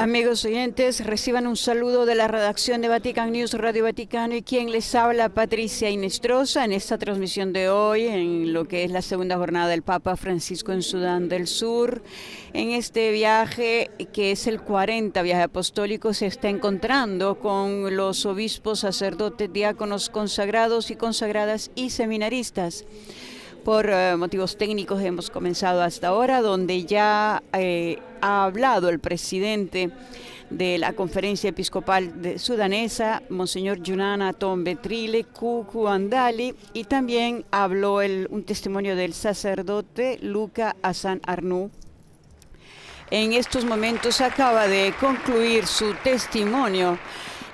Amigos oyentes, reciban un saludo de la redacción de Vatican News Radio Vaticano y quien les habla, Patricia Inestrosa, en esta transmisión de hoy, en lo que es la segunda jornada del Papa Francisco en Sudán del Sur. En este viaje, que es el 40 viaje apostólico, se está encontrando con los obispos, sacerdotes, diáconos, consagrados y consagradas y seminaristas. Por motivos técnicos hemos comenzado hasta ahora, donde ya ha hablado el presidente de la Conferencia Episcopal Sudanesa, Monseñor Junana Tombetrile Kuku Andali, y también habló un testimonio del sacerdote Luca Hassan Arnou. En estos momentos acaba de concluir su testimonio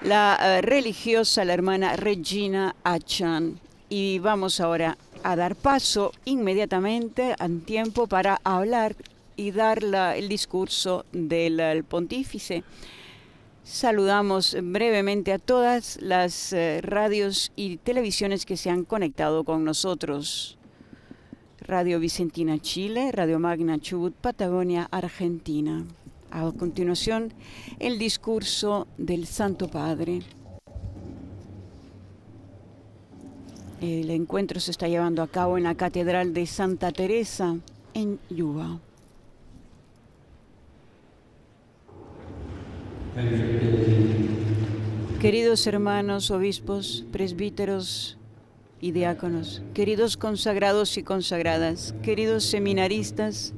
la religiosa, la hermana Regina Achan. Y vamos ahora a dar paso inmediatamente en tiempo para hablar y dar el discurso del pontífice. Saludamos brevemente a todas las radios y televisiones que se han conectado con nosotros. Radio Vicentina Chile, Radio Magna Chubut, Patagonia, Argentina. A continuación, el discurso del Santo Padre. El encuentro se está llevando a cabo en la Catedral de Santa Teresa, en Yuba. Queridos hermanos, obispos, presbíteros y diáconos, queridos consagrados y consagradas, queridos seminaristas,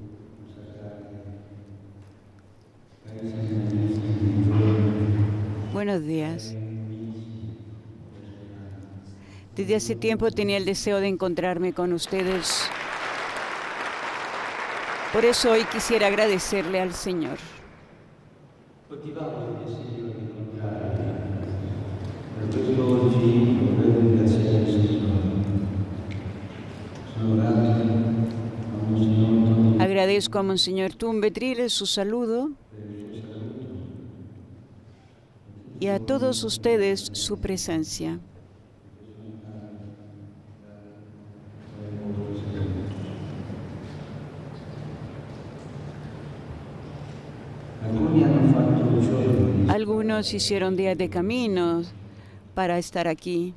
buenos días. Desde hace tiempo tenía el deseo de encontrarme con ustedes. Por eso hoy quisiera agradecerle al Señor. Agradezco a Monseñor Tombetrile su saludo y a todos ustedes su presencia. Algunos hicieron días de camino para estar aquí.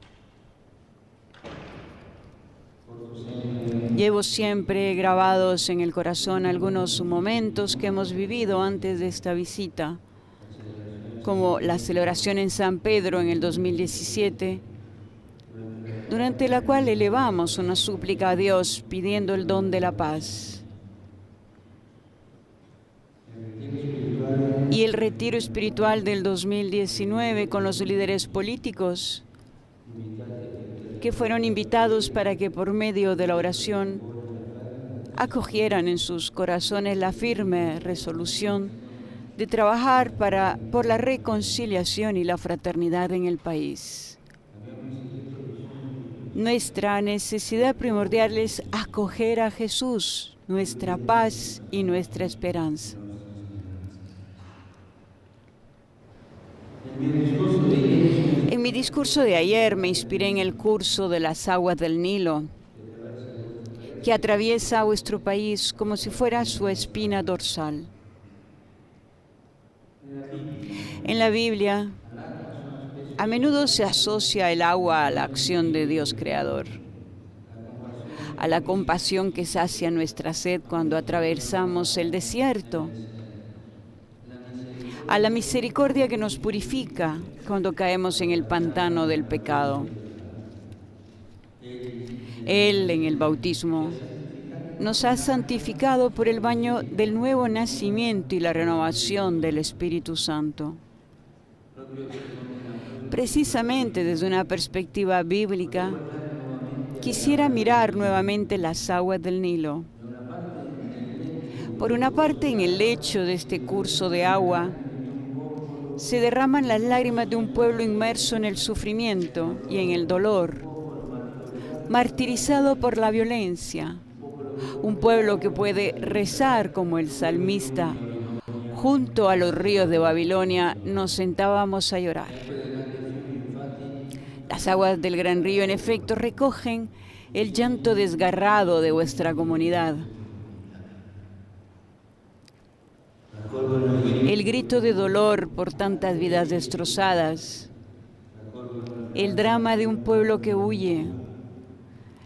Llevo siempre grabados en el corazón algunos momentos que hemos vivido antes de esta visita, como la celebración en San Pedro en el 2017, durante la cual elevamos una súplica a Dios pidiendo el don de la paz. Y el retiro espiritual del 2019 con los líderes políticos que fueron invitados para que por medio de la oración acogieran en sus corazones la firme resolución de trabajar por la reconciliación y la fraternidad en el país. Nuestra necesidad primordial es acoger a Jesús, nuestra paz y nuestra esperanza. En mi discurso de ayer me inspiré en el curso de las aguas del Nilo, que atraviesa vuestro país como si fuera su espina dorsal. En la Biblia, a menudo se asocia el agua a la acción de Dios Creador, a la compasión que sacia nuestra sed cuando atravesamos el desierto, a la misericordia que nos purifica cuando caemos en el pantano del pecado. Él, en el bautismo, nos ha santificado por el baño del nuevo nacimiento y la renovación del Espíritu Santo. Precisamente desde una perspectiva bíblica, quisiera mirar nuevamente las aguas del Nilo. Por una parte, en el lecho de este curso de agua, se derraman las lágrimas de un pueblo inmerso en el sufrimiento y en el dolor, martirizado por la violencia. Un pueblo que puede rezar como el salmista. Junto a los ríos de Babilonia nos sentábamos a llorar. Las aguas del gran río, en efecto, recogen el llanto desgarrado de vuestra comunidad. El el grito de dolor por tantas vidas destrozadas, el drama de un pueblo que huye,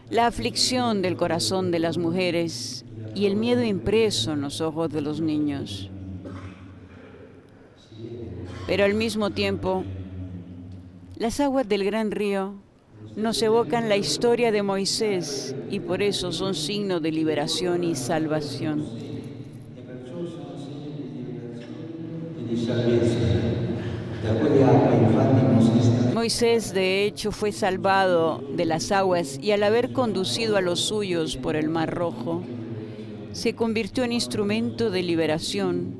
la aflicción del corazón de las mujeres y el miedo impreso en los ojos de los niños. Pero al mismo tiempo, las aguas del gran río nos evocan la historia de Moisés y por eso son signo de liberación y salvación. Moisés, de hecho, fue salvado de las aguas y al haber conducido a los suyos por el Mar Rojo, se convirtió en instrumento de liberación,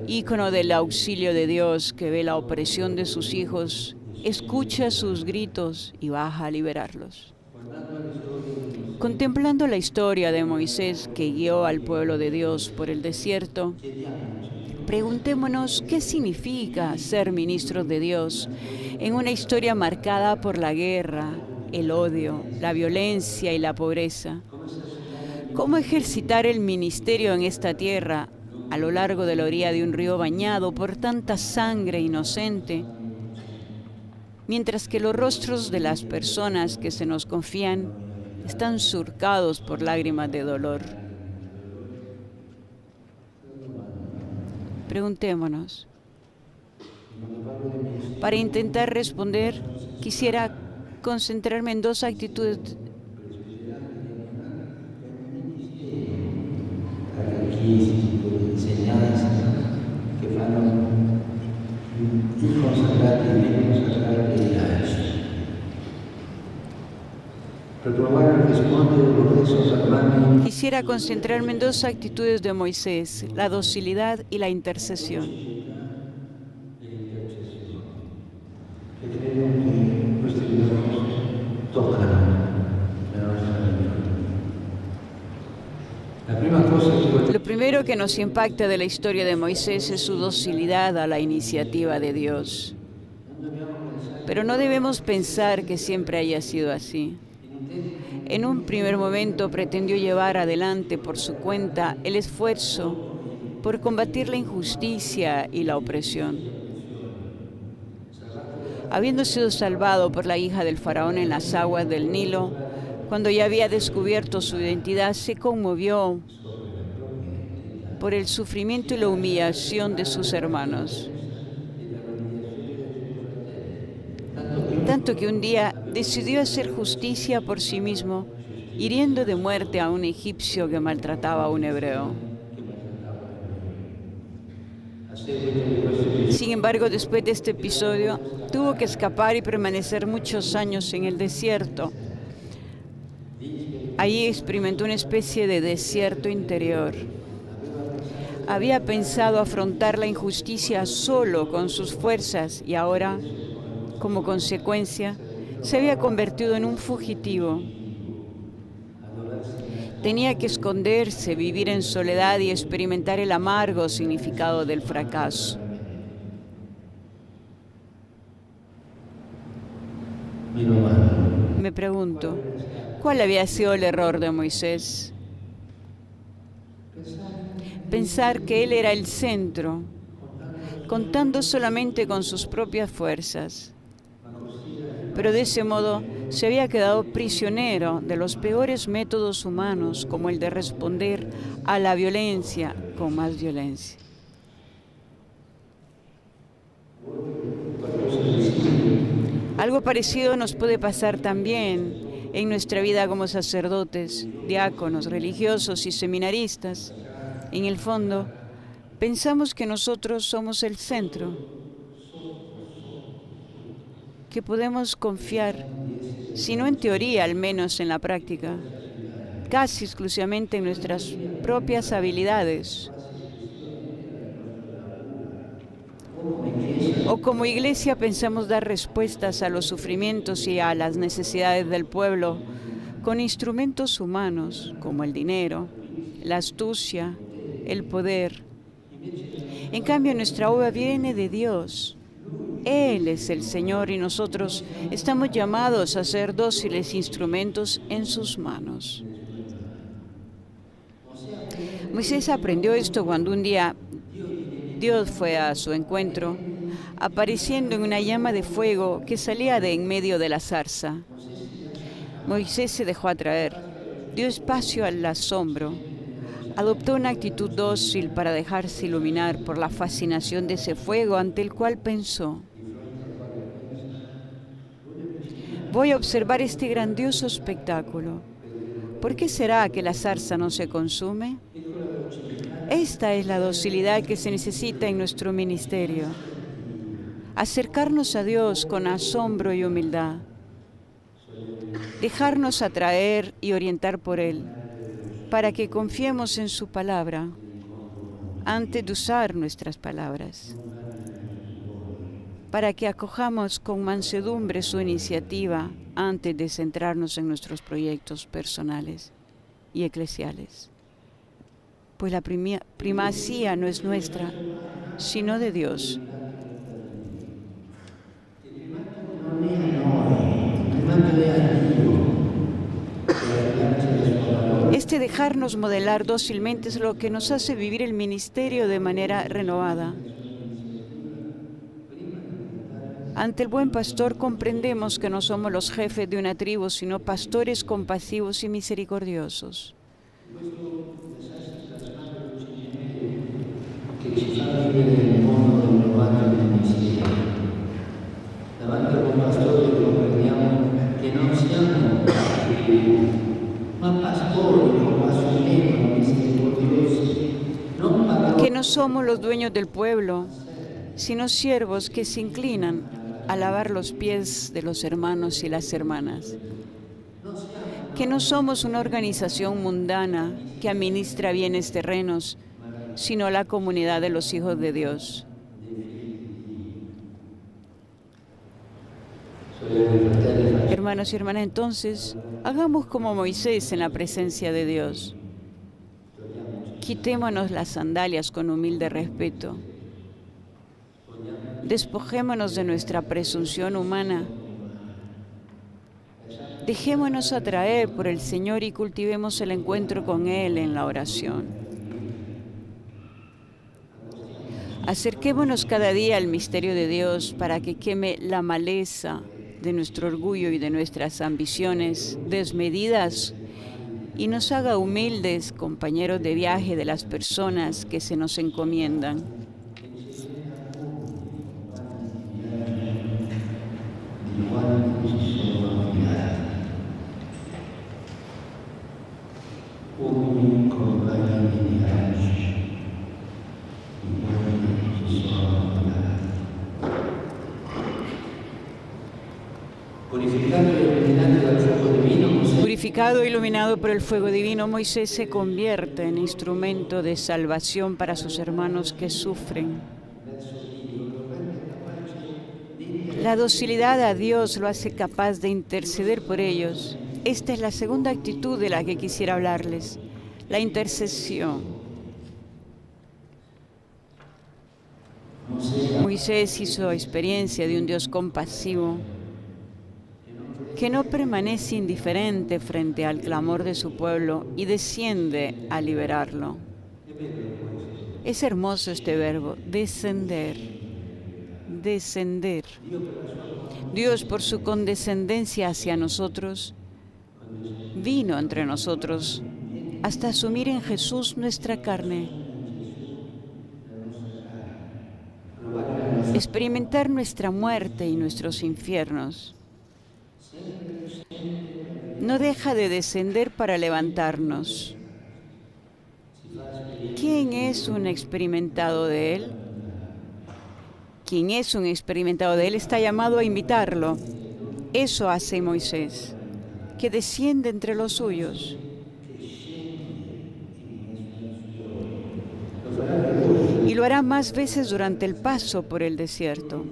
ícono del auxilio de Dios que ve la opresión de sus hijos, escucha sus gritos y baja a liberarlos. Contemplando la historia de Moisés que guió al pueblo de Dios por el desierto, preguntémonos qué significa ser ministros de Dios en una historia marcada por la guerra, el odio, la violencia y la pobreza. ¿Cómo ejercitar el ministerio en esta tierra a lo largo de la orilla de un río bañado por tanta sangre inocente, mientras que los rostros de las personas que se nos confían están surcados por lágrimas de dolor? Preguntémonos. Para intentar responder, quisiera concentrarme en dos actitudes. Quisiera concentrarme en dos actitudes de Moisés, la docilidad y la intercesión. Lo primero que nos impacta de la historia de Moisés es su docilidad a la iniciativa de Dios. Pero no debemos pensar que siempre haya sido así. En un primer momento pretendió llevar adelante por su cuenta el esfuerzo por combatir la injusticia y la opresión. Habiendo sido salvado por la hija del faraón en las aguas del Nilo, cuando ya había descubierto su identidad, se conmovió por el sufrimiento y la humillación de sus hermanos. Tanto que un día decidió hacer justicia por sí mismo, hiriendo de muerte a un egipcio que maltrataba a un hebreo. Sin embargo, después de este episodio, tuvo que escapar y permanecer muchos años en el desierto. Allí experimentó una especie de desierto interior. Había pensado afrontar la injusticia solo con sus fuerzas y ahora, como consecuencia, se había convertido en un fugitivo. Tenía que esconderse, vivir en soledad y experimentar el amargo significado del fracaso. Me pregunto, ¿cuál había sido el error de Moisés? Pensar que él era el centro, contando solamente con sus propias fuerzas. Pero de ese modo se había quedado prisionero de los peores métodos humanos, como el de responder a la violencia con más violencia. Algo parecido nos puede pasar también en nuestra vida como sacerdotes, diáconos, religiosos y seminaristas. En el fondo, pensamos que nosotros somos el centro, que podemos confiar, si no en teoría, al menos en la práctica, casi exclusivamente en nuestras propias habilidades. O como iglesia pensamos dar respuestas a los sufrimientos y a las necesidades del pueblo con instrumentos humanos como el dinero, la astucia, el poder. En cambio, nuestra obra viene de Dios. Él es el Señor y nosotros estamos llamados a ser dóciles instrumentos en sus manos. Moisés aprendió esto cuando un día Dios fue a su encuentro, apareciendo en una llama de fuego que salía de en medio de la zarza. Moisés se dejó atraer, dio espacio al asombro, adoptó una actitud dócil para dejarse iluminar por la fascinación de ese fuego ante el cual pensó: voy a observar este grandioso espectáculo. ¿Por qué será que la zarza no se consume? Esta es la docilidad que se necesita en nuestro ministerio. Acercarnos a Dios con asombro y humildad. Dejarnos atraer y orientar por Él, para que confiemos en su palabra antes de usar nuestras palabras, para que acojamos con mansedumbre su iniciativa antes de centrarnos en nuestros proyectos personales y eclesiales. Pues la primacía no es nuestra, sino de Dios. Este dejarnos modelar dócilmente es lo que nos hace vivir el ministerio de manera renovada. Ante el buen pastor comprendemos que no somos los jefes de una tribu, sino pastores compasivos y misericordiosos. Davanti al buon pastore comprendiamo che non siamo tribu, ma pastori compassionevoli, misericordiosi. Que no somos los dueños del pueblo, sino siervos que se inclinan a lavar los pies de los hermanos y las hermanas. Que no somos una organización mundana que administra bienes terrenos, sino la comunidad de los hijos de Dios. Hermanos y hermanas, entonces, hagamos como Moisés en la presencia de Dios. Quitémonos las sandalias con humilde respeto. Despojémonos de nuestra presunción humana. Dejémonos atraer por el Señor y cultivemos el encuentro con Él en la oración. Acerquémonos cada día al misterio de Dios para que queme la maleza de nuestro orgullo y de nuestras ambiciones desmedidas y nos haga humildes compañeros de viaje de las personas que se nos encomiendan. Purificado e iluminado por el fuego divino, Moisés se convierte en instrumento de salvación para sus hermanos que sufren. La docilidad a Dios lo hace capaz de interceder por ellos. Esta es la segunda actitud de la que quisiera hablarles, la intercesión. Moisés hizo experiencia de un Dios compasivo, que no permanece indiferente frente al clamor de su pueblo y desciende a liberarlo. Es hermoso este verbo, descender, descender. Dios, por su condescendencia hacia nosotros, vino entre nosotros hasta asumir en Jesús nuestra carne, experimentar nuestra muerte y nuestros infiernos. No deja de descender para levantarnos. ¿Quién es un experimentado de Él? Quien es un experimentado de Él está llamado a imitarlo. Eso hace Moisés, que desciende entre los suyos. Y lo hará más veces durante el paso por el desierto.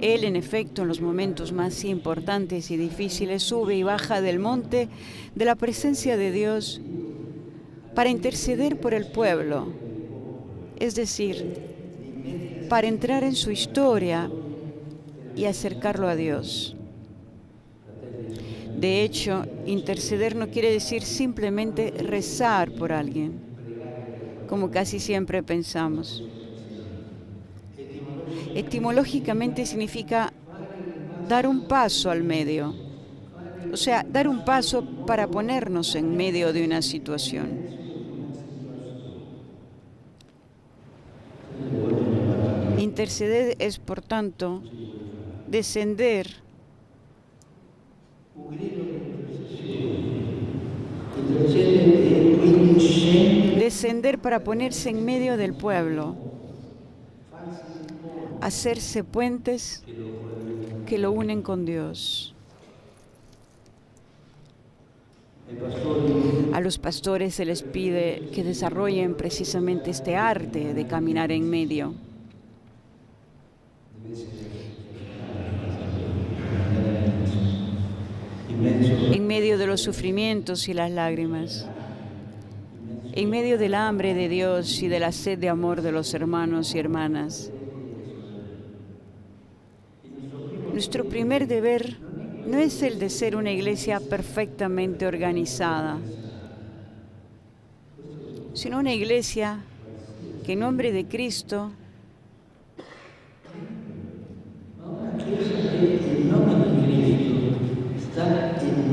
Él, en efecto, en los momentos más importantes y difíciles, sube y baja del monte de la presencia de Dios para interceder por el pueblo, es decir, para entrar en su historia y acercarlo a Dios. De hecho, interceder no quiere decir simplemente rezar por alguien, como casi siempre pensamos. Etimológicamente significa dar un paso al medio, o sea, dar un paso para ponernos en medio de una situación. Interceder es, por tanto, descender para ponerse en medio del pueblo, hacerse puentes que lo unen con Dios. A los pastores se les pide que desarrollen precisamente este arte de caminar en medio. En medio de los sufrimientos y las lágrimas, en medio del hambre de Dios y de la sed de amor de los hermanos y hermanas. Nuestro primer deber no es el de ser una iglesia perfectamente organizada, sino una iglesia que en nombre de Cristo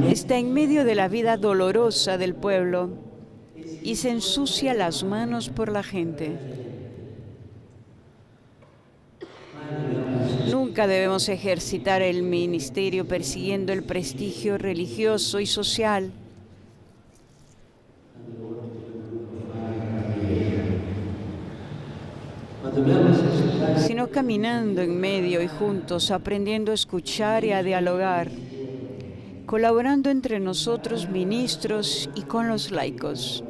está en medio de la vida dolorosa del pueblo y se ensucia las manos por la gente. Nunca debemos ejercitar el ministerio persiguiendo el prestigio religioso y social, sino caminando en medio y juntos, aprendiendo a escuchar y a dialogar, colaborando entre nosotros ministros y con los laicos.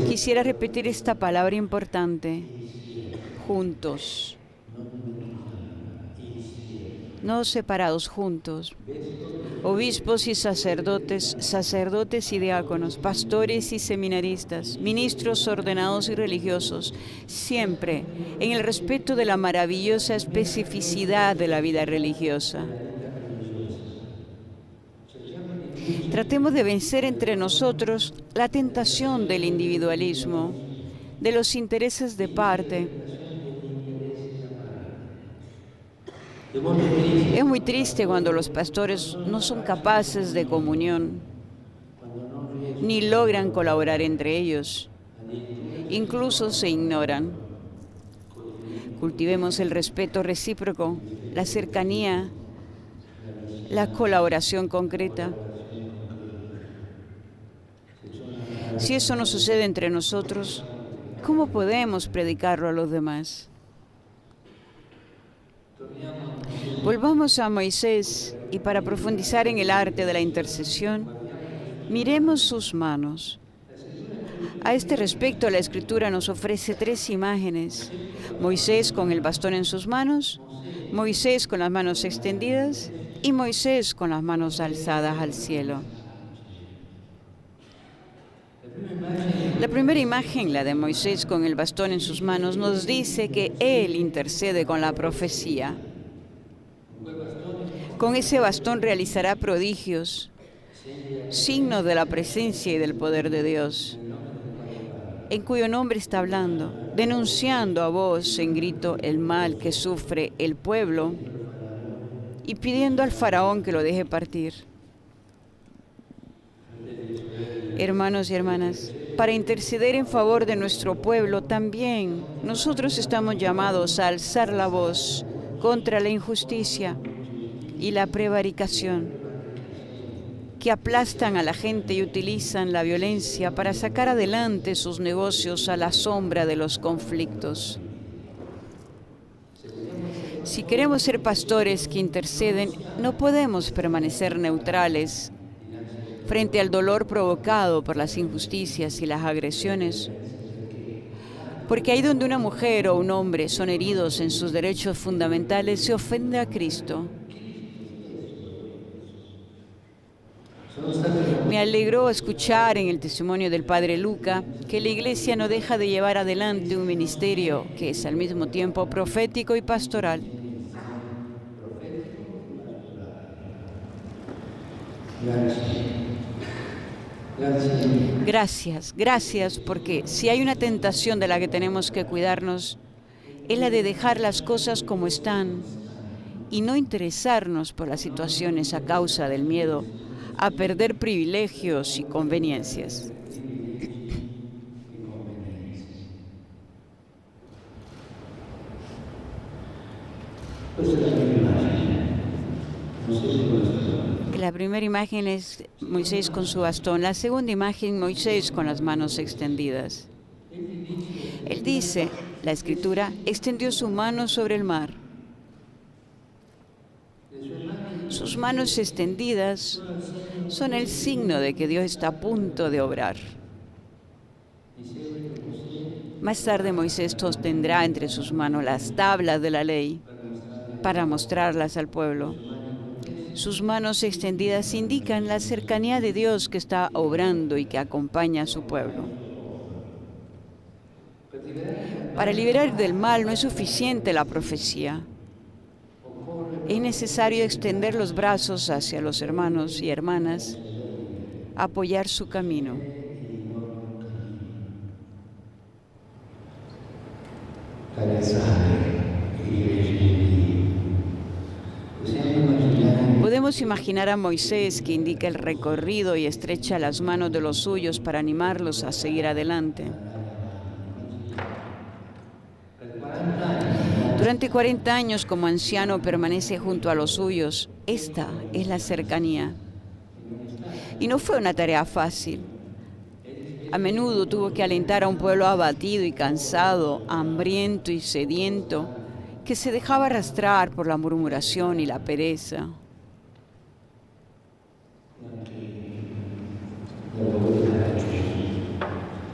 Quisiera repetir esta palabra importante: juntos, no separados, juntos. Obispos y sacerdotes, sacerdotes y diáconos, pastores y seminaristas, ministros ordenados y religiosos, siempre en el respeto de la maravillosa especificidad de la vida religiosa. Tratemos de vencer entre nosotros la tentación del individualismo, de los intereses de parte. Es muy triste cuando los pastores no son capaces de comunión, ni logran colaborar entre ellos, incluso se ignoran. Cultivemos el respeto recíproco, la cercanía, la colaboración concreta. Si eso no sucede entre nosotros, ¿cómo podemos predicarlo a los demás? Volvamos a Moisés y para profundizar en el arte de la intercesión, miremos sus manos. A este respecto, la Escritura nos ofrece 3 imágenes: Moisés con el bastón en sus manos, Moisés con las manos extendidas y Moisés con las manos alzadas al cielo. La primera imagen, la de Moisés con el bastón en sus manos, nos dice que él intercede con la profecía. Con ese bastón realizará prodigios, signos de la presencia y del poder de Dios, en cuyo nombre está hablando, denunciando a voz en grito el mal que sufre el pueblo y pidiendo al faraón que lo deje partir. Hermanos y hermanas, para interceder en favor de nuestro pueblo también nosotros estamos llamados a alzar la voz contra la injusticia y la prevaricación, que aplastan a la gente y utilizan la violencia para sacar adelante sus negocios a la sombra de los conflictos. Si queremos ser pastores que interceden, no podemos permanecer neutrales frente al dolor provocado por las injusticias y las agresiones, porque ahí donde una mujer o un hombre son heridos en sus derechos fundamentales, se ofende a Cristo. Me alegró escuchar en el testimonio del Padre Luca que la Iglesia no deja de llevar adelante un ministerio que es al mismo tiempo profético y pastoral. Gracias, gracias, porque si hay una tentación de la que tenemos que cuidarnos, es la de dejar las cosas como están y no interesarnos por las situaciones a causa del miedo a perder privilegios y conveniencias. La primera imagen es Moisés con su bastón. La segunda imagen, Moisés con las manos extendidas. Él dice, la escritura, extendió su mano sobre el mar. Sus manos extendidas son el signo de que Dios está a punto de obrar. Más tarde Moisés sostendrá entre sus manos las tablas de la ley para mostrarlas al pueblo. Sus manos extendidas indican la cercanía de Dios que está obrando y que acompaña a su pueblo. Para liberar del mal no es suficiente la profecía. Es necesario extender los brazos hacia los hermanos y hermanas, apoyar su camino. Podemos imaginar a Moisés que indica el recorrido y estrecha las manos de los suyos para animarlos a seguir adelante. Durante 40 años como anciano permanece junto a los suyos. Esta es la cercanía. Y no fue una tarea fácil. A menudo tuvo que alentar a un pueblo abatido y cansado, hambriento y sediento, que se dejaba arrastrar por la murmuración y la pereza.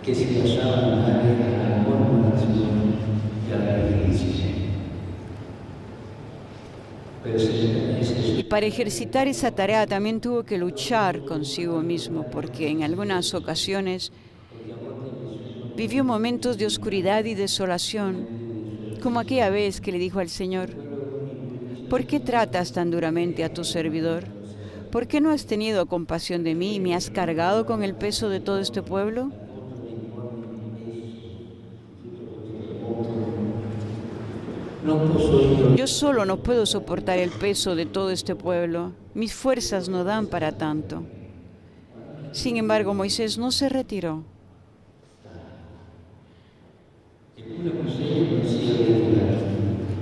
Que si pasaban a la murmuración y a la bendición. Y para ejercitar esa tarea también tuvo que luchar consigo mismo, porque en algunas ocasiones vivió momentos de oscuridad y desolación, como aquella vez que le dijo al Señor, ¿por qué tratas tan duramente a tu servidor? ¿Por qué no has tenido compasión de mí y me has cargado con el peso de todo este pueblo? Yo solo no puedo soportar el peso de todo este pueblo. Mis fuerzas no dan para tanto. Sin embargo, Moisés no se retiró.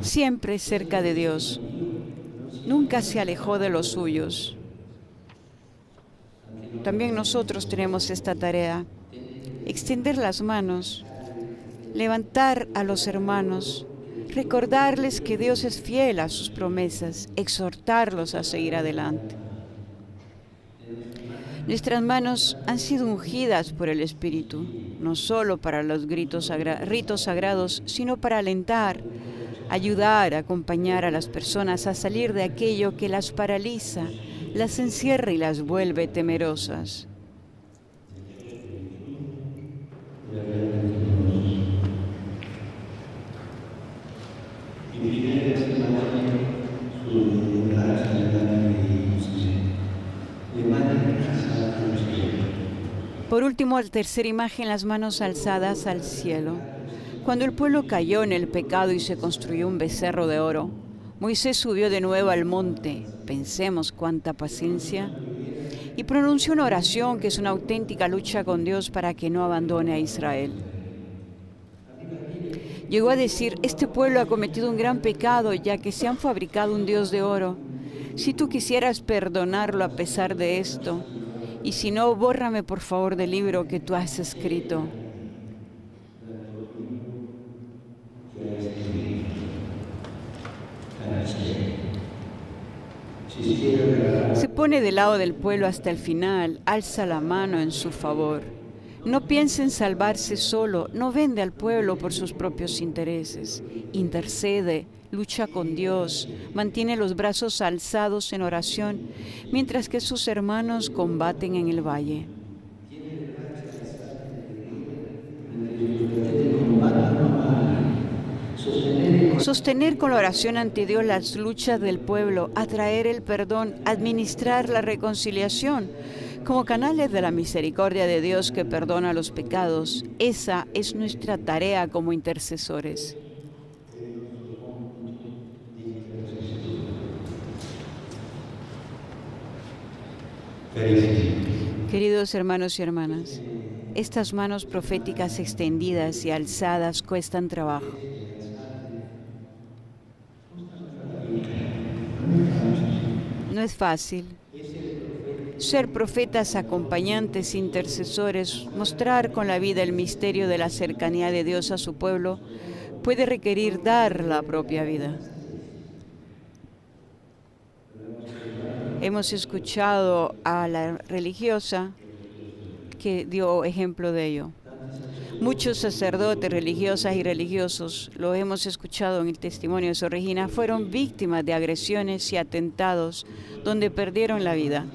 Siempre cerca de Dios. Nunca se alejó de los suyos. También nosotros tenemos esta tarea. Extender las manos, levantar a los hermanos, recordarles que Dios es fiel a sus promesas, exhortarlos a seguir adelante. Nuestras manos han sido ungidas por el Espíritu, no solo para los ritos sagrados, sino para alentar, ayudar, acompañar a las personas a salir de aquello que las paraliza, las encierra y las vuelve temerosas. Por último, la tercera imagen, las manos alzadas al cielo. Cuando el pueblo cayó en el pecado y se construyó un becerro de oro, Moisés subió de nuevo al monte, pensemos cuánta paciencia, y pronunció una oración que es una auténtica lucha con Dios para que no abandone a Israel. Llegó a decir, este pueblo ha cometido un gran pecado ya que se han fabricado un Dios de oro. Si tú quisieras perdonarlo a pesar de esto, y si no, bórrame por favor del libro que tú has escrito. Se pone del lado del pueblo hasta el final, alza la mano en su favor. No piensa en salvarse solo, no vende al pueblo por sus propios intereses. Intercede, lucha con Dios, mantiene los brazos alzados en oración, mientras que sus hermanos combaten en el valle. Sostener con la oración ante Dios las luchas del pueblo, atraer el perdón, administrar la reconciliación, Como canales de la misericordia de Dios que perdona los pecados, esa es nuestra tarea como intercesores. Queridos hermanos y hermanas, estas manos proféticas extendidas y alzadas cuestan trabajo. No es fácil. Ser profetas acompañantes, intercesores, mostrar con la vida el misterio de la cercanía de Dios a su pueblo, puede requerir dar la propia vida. Hemos escuchado a la religiosa que dio ejemplo de ello. Muchos sacerdotes, religiosas y religiosos, lo hemos escuchado en el testimonio de Sor Regina, fueron víctimas de agresiones y atentados donde perdieron la vida.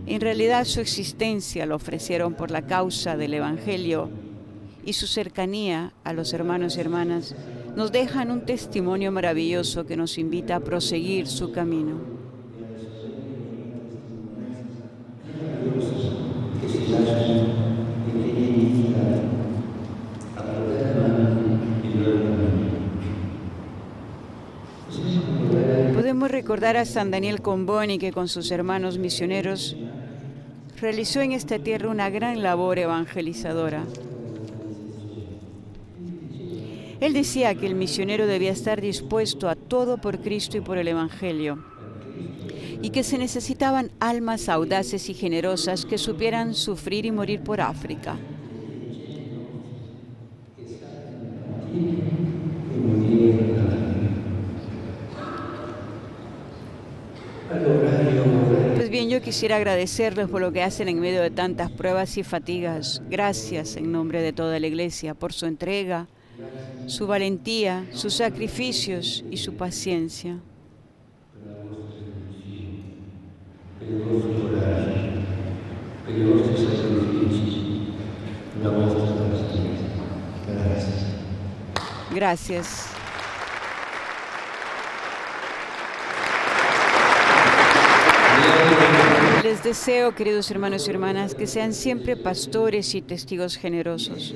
En realidad su existencia la ofrecieron por la causa del Evangelio y su cercanía a los hermanos y hermanas nos dejan un testimonio maravilloso que nos invita a proseguir su camino. Podemos recordar a San Daniel Comboni, que con sus hermanos misioneros realizó en esta tierra una gran labor evangelizadora. Él decía que el misionero debía estar dispuesto a todo por Cristo y por el Evangelio, y que se necesitaban almas audaces y generosas que supieran sufrir y morir por África. Pues bien, yo quisiera agradecerles por lo que hacen en medio de tantas pruebas y fatigas. Gracias en nombre de toda la Iglesia por su entrega, su valentía, sus sacrificios y su paciencia. Gracias. Les deseo, queridos hermanos y hermanas, que sean siempre pastores y testigos generosos,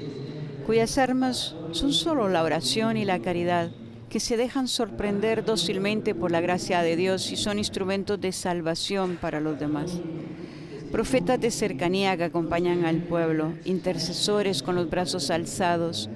cuyas armas son solo la oración y la caridad, que se dejan sorprender dócilmente por la gracia de Dios y son instrumentos de salvación para los demás. Profetas de cercanía que acompañan al pueblo, intercesores con los brazos alzados,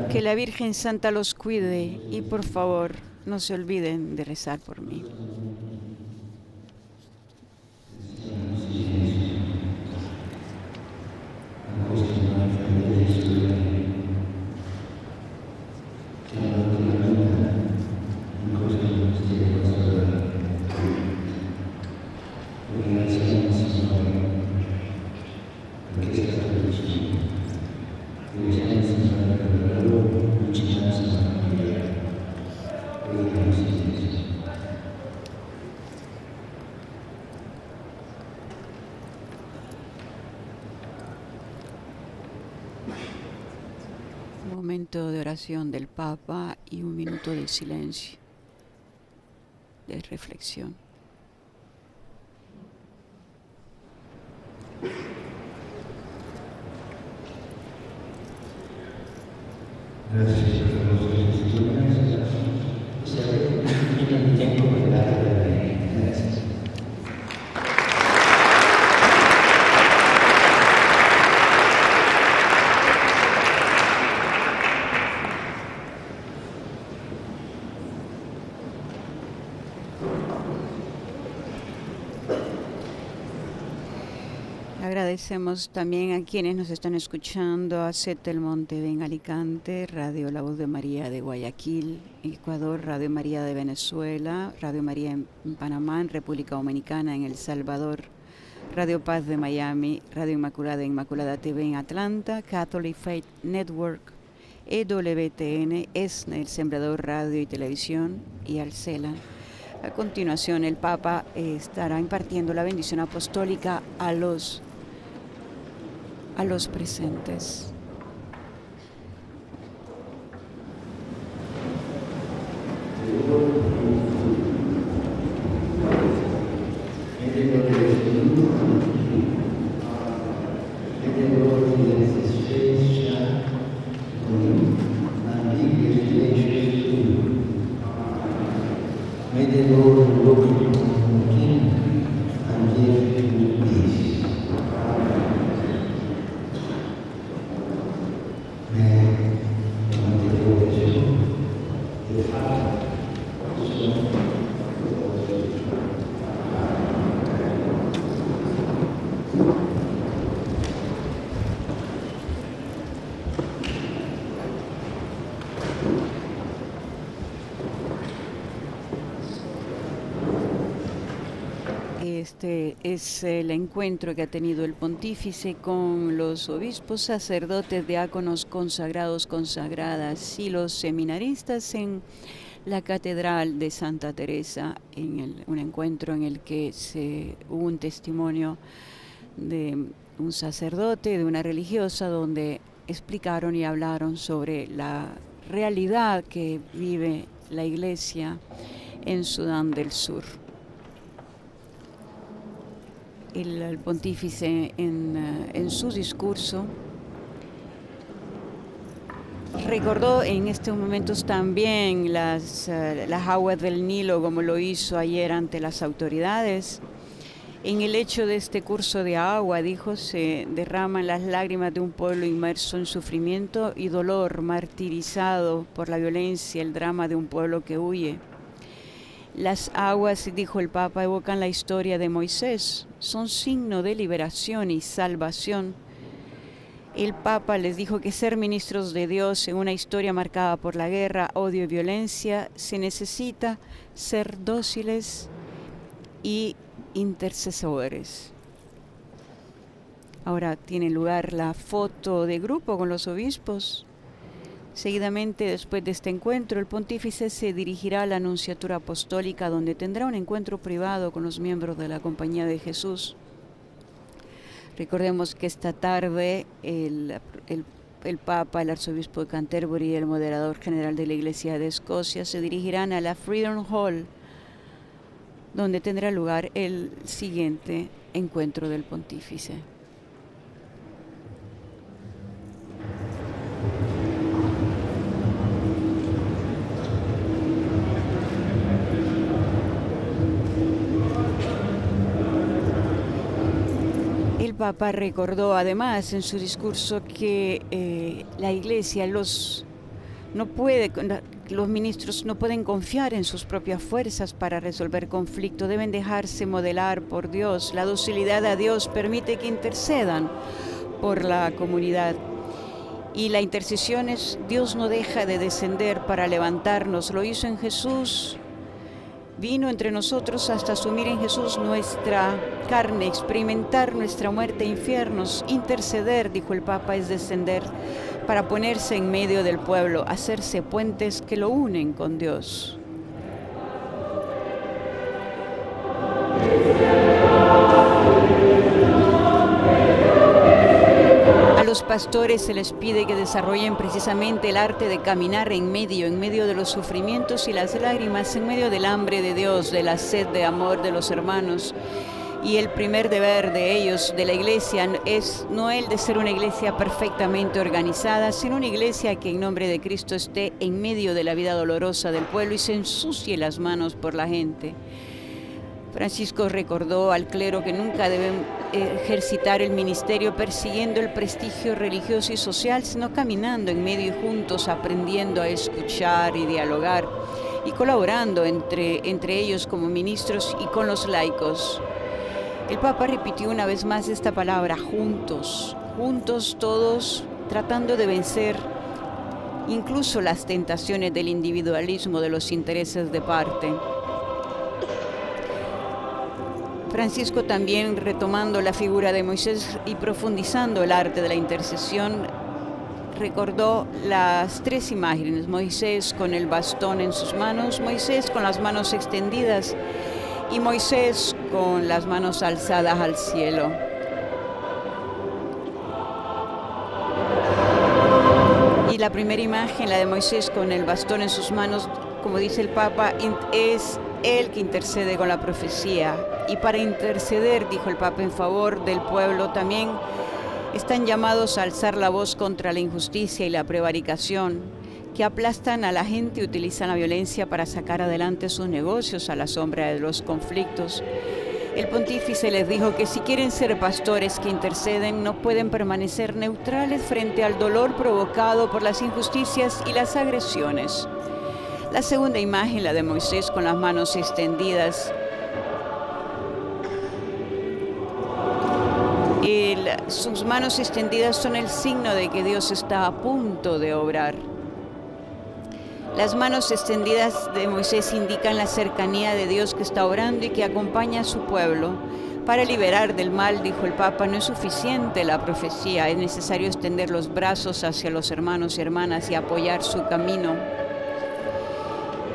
que la Virgen Santa los cuide y por favor no se olviden de rezar por mí. Momento de oración del Papa y un minuto de silencio, de reflexión. Gracias por los testimonios. Un tiempo de la gracias. Agradecemos también a quienes nos están escuchando, a Cetel Monte en Alicante, Radio La Voz de María de Guayaquil, Ecuador, Radio María de Venezuela, Radio María en Panamá, en República Dominicana, en El Salvador, Radio Paz de Miami, Radio Inmaculada, Inmaculada TV en Atlanta, Catholic Faith Network EWTN, ESNE, El Sembrador Radio y Televisión, y Alcela. A continuación, el Papa estará impartiendo la bendición apostólica a los presentes. Este es el encuentro que ha tenido el pontífice con los obispos, sacerdotes, diáconos, consagrados, consagradas y los seminaristas en la Catedral de Santa Teresa, un encuentro en el que hubo un testimonio de un sacerdote, de una religiosa, donde explicaron y hablaron sobre la realidad que vive la Iglesia en Sudán del Sur. El pontífice en su discurso recordó en estos momentos también las aguas del Nilo, como lo hizo ayer ante las autoridades. En el hecho de este curso de agua, dijo, se derraman las lágrimas de un pueblo inmerso en sufrimiento y dolor, martirizado por la violencia, el drama de un pueblo que huye. Las aguas, dijo el Papa, evocan la historia de Moisés, son signo de liberación y salvación. El Papa les dijo que ser ministros de Dios en una historia marcada por la guerra, odio y violencia, se necesita ser dóciles y intercesores. Ahora tiene lugar la foto de grupo con los obispos. Seguidamente, después de este encuentro, el pontífice se dirigirá a la Nunciatura Apostólica, donde tendrá un encuentro privado con los miembros de la Compañía de Jesús. Recordemos que esta tarde el Papa, el Arzobispo de Canterbury y el Moderador General de la Iglesia de Escocia se dirigirán a la Freedom Hall, donde tendrá lugar el siguiente encuentro del pontífice. El Papa recordó además en su discurso que la Iglesia, los ministros no pueden confiar en sus propias fuerzas para resolver conflictos, deben dejarse modelar por Dios. La docilidad a Dios permite que intercedan por la comunidad. Y la intercesión es, Dios no deja de descender para levantarnos, lo hizo en Jesús. Vino entre nosotros hasta asumir en Jesús nuestra carne, experimentar nuestra muerte e infiernos. Interceder, dijo el Papa, es descender para ponerse en medio del pueblo, hacerse puentes que lo unen con Dios. A los pastores se les pide que desarrollen precisamente el arte de caminar en medio de los sufrimientos y las lágrimas, en medio del hambre de Dios, de la sed de amor de los hermanos. Y el primer deber de ellos, de la Iglesia, es no el de ser una Iglesia perfectamente organizada, sino una Iglesia que en nombre de Cristo esté en medio de la vida dolorosa del pueblo y se ensucie las manos por la gente. Francisco recordó al clero que nunca deben ejercitar el ministerio persiguiendo el prestigio religioso y social, sino caminando en medio y juntos, aprendiendo a escuchar y dialogar y colaborando entre ellos como ministros y con los laicos. El Papa repitió una vez más esta palabra, juntos todos, tratando de vencer incluso las tentaciones del individualismo, de los intereses de parte. Francisco también, retomando la figura de Moisés y profundizando el arte de la intercesión, recordó las tres imágenes: Moisés con el bastón en sus manos, Moisés con las manos extendidas y Moisés con las manos alzadas al cielo. Y la primera imagen, la de Moisés con el bastón en sus manos, como dice el Papa, es el que intercede con la profecía. Y para interceder, dijo el Papa, en favor del pueblo, también están llamados a alzar la voz contra la injusticia y la prevaricación, que aplastan a la gente y utilizan la violencia para sacar adelante sus negocios a la sombra de los conflictos. El pontífice les dijo que si quieren ser pastores que interceden, no pueden permanecer neutrales frente al dolor provocado por las injusticias y las agresiones. La segunda imagen, la de Moisés con las manos extendidas, sus manos extendidas son el signo de que Dios está a punto de obrar. Las manos extendidas de Moisés indican la cercanía de Dios que está obrando y que acompaña a su pueblo. Para liberar del mal, dijo el Papa, no es suficiente la profecía, es necesario extender los brazos hacia los hermanos y hermanas y apoyar su camino.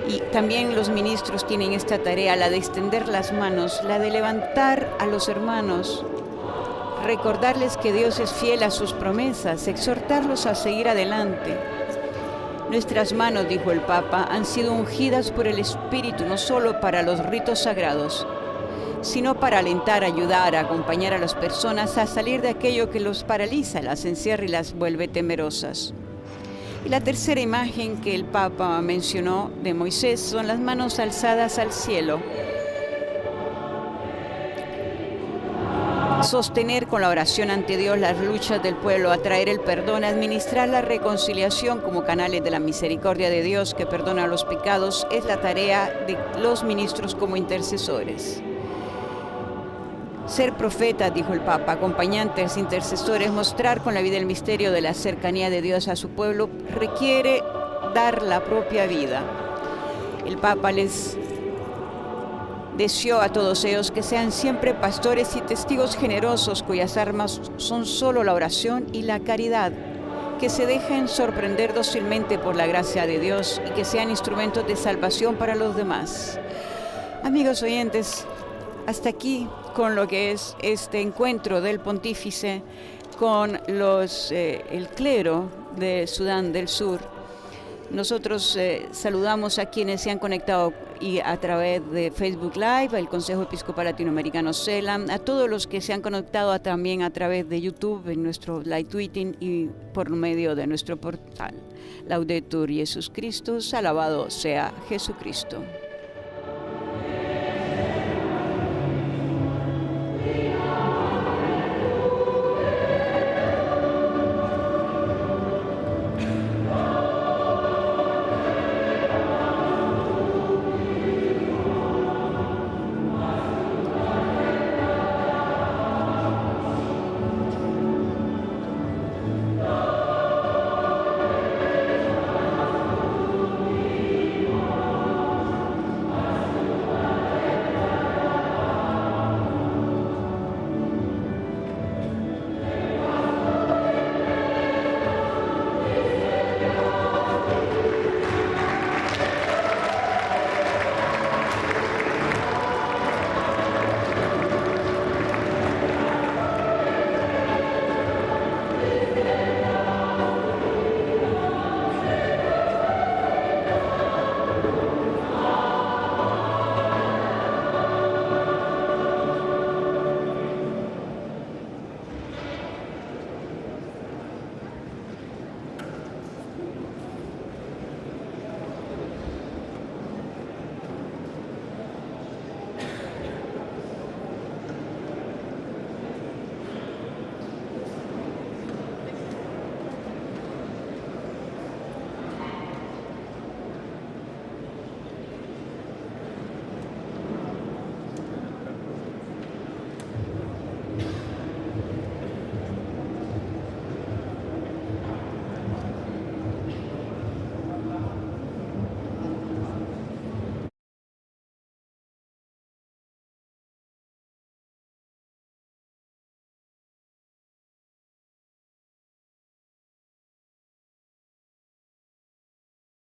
Y también los ministros tienen esta tarea, la de extender las manos, la de levantar a los hermanos, recordarles que Dios es fiel a sus promesas, exhortarlos a seguir adelante. Nuestras manos, dijo el Papa, han sido ungidas por el Espíritu no solo para los ritos sagrados, sino para alentar, ayudar, acompañar a las personas a salir de aquello que los paraliza, las encierra y las vuelve temerosas. Y la tercera imagen que el Papa mencionó de Moisés son las manos alzadas al cielo. Sostener con la oración ante Dios las luchas del pueblo, atraer el perdón, administrar la reconciliación como canales de la misericordia de Dios que perdona los pecados, es la tarea de los ministros como intercesores. Ser profetas, dijo el Papa, acompañantes, intercesores, mostrar con la vida el misterio de la cercanía de Dios a su pueblo, requiere dar la propia vida. El Papa les deseó a todos ellos que sean siempre pastores y testigos generosos cuyas armas son solo la oración y la caridad, que se dejen sorprender dócilmente por la gracia de Dios y que sean instrumentos de salvación para los demás. Amigos oyentes, hasta aquí con lo que es este encuentro del pontífice con el clero de Sudán del Sur. Nosotros saludamos a quienes se han conectado y a través de Facebook Live, al Consejo Episcopal Latinoamericano CELAM, a todos los que se han conectado también a través de YouTube, en nuestro live tweeting y por medio de nuestro portal. Laudetur Jesus Christus, alabado sea Jesucristo.